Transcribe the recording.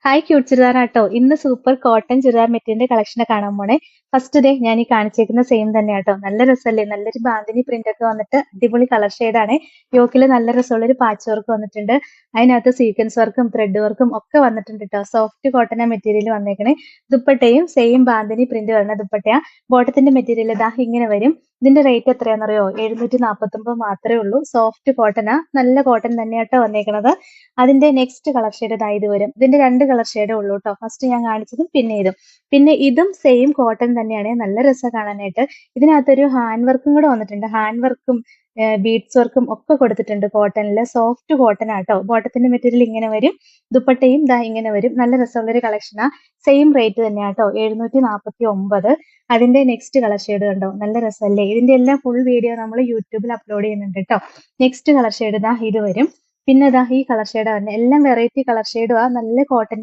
Hi cute ചുരിദാറാട്ടോ. ഇന്ന് super cotton churidar മെറ്റീരിയലിന്റെ കളക്ഷനെ കാണാൻ പോണേ. ഫസ്റ്റ് ഡേ ഞാൻ ഈ കാണിച്ചേക്കുന്ന സെയിം തന്നെയാട്ടോ. നല്ല രസമല്ലേ? നല്ലൊരു ബാന്തിനി പ്രിന്റ് ഒക്കെ വന്നിട്ട് അടിപൊളി കളർ ഷെയ്ഡാണ്. യോക്കിൽ നല്ല രസമുള്ളൊരു പാച്ച് വർക്ക് വന്നിട്ടുണ്ട്. അതിനകത്ത് സീക്വൻസ് വർക്കും ത്രെഡ് വർക്കും ഒക്കെ വന്നിട്ടുണ്ട് കേട്ടോ. സോഫ്റ്റ് കോട്ടൺ മെറ്റീരിയൽ വന്നേക്കണേ. ദുപ്പട്ടയും സെയിം ബാന്തിനി പ്രിന്റ് വരുന്ന ദുപ്പട്ടയാ. ബോട്ടത്തിന്റെ മെറ്റീരിയൽ ഇതാ ഇങ്ങനെ വരും. ഇതിന്റെ റേറ്റ് എത്രയാണെന്നറിയോ? 749 മാത്രമേ ഉള്ളൂ. സോഫ്റ്റ് കോട്ടനാ, നല്ല കോട്ടൺ തന്നെയാട്ടോ വന്നേക്കണത്. അതിന്റെ നെക്സ്റ്റ് കളർ ഷെയ്ഡ് ഇതാ ഇത് വരും. ഇതിന്റെ രണ്ട് കളർ ഷെയ്ഡേ ഉള്ളൂ കേട്ടോ. ഫസ്റ്റ് ഞാൻ കാണിച്ചതും പിന്നെ ഇതും. പിന്നെ ഇതും സെയിം കോട്ടൺ തന്നെയാണ്. നല്ല രസം കാണാനായിട്ട്. ഇതിനകത്തൊരു ഹാൻഡ് വർക്കും കൂടെ വന്നിട്ടുണ്ട്. ഹാൻഡ് വർക്കും ബീഡ്സ് വർക്കും ഒക്കെ കൊടുത്തിട്ടുണ്ട് കോട്ടണില്. സോഫ്റ്റ് കോട്ടൺ ആട്ടോ. ബോട്ടത്തിന്റെ മെറ്റീരിയൽ ഇങ്ങനെ വരും. ദുപ്പട്ടയും ദാ ഇങ്ങനെ വരും. നല്ല രസമുള്ളൊരു കളക്ഷനാ. Same rate തന്നെയാട്ടോ, 749. അതിന്റെ നെക്സ്റ്റ് കളർ ഷെയ്ഡ് കണ്ടോ? നല്ല രസമല്ലേ? ഇതിന്റെ എല്ലാം ഫുൾ വീഡിയോ നമ്മൾ യൂട്യൂബിൽ അപ്ലോഡ് ചെയ്യുന്നുണ്ട് കേട്ടോ. നെക്സ്റ്റ് കളർ ഷെയ്ഡ് ദാ ഇത് വരും. പിന്നെ ദാ ഈ കളർ ഷെയ്ഡാ വരുന്നത്. എല്ലാം വെറൈറ്റി കളർ ഷെയ്ഡും ആ. നല്ല കോട്ടന്റെ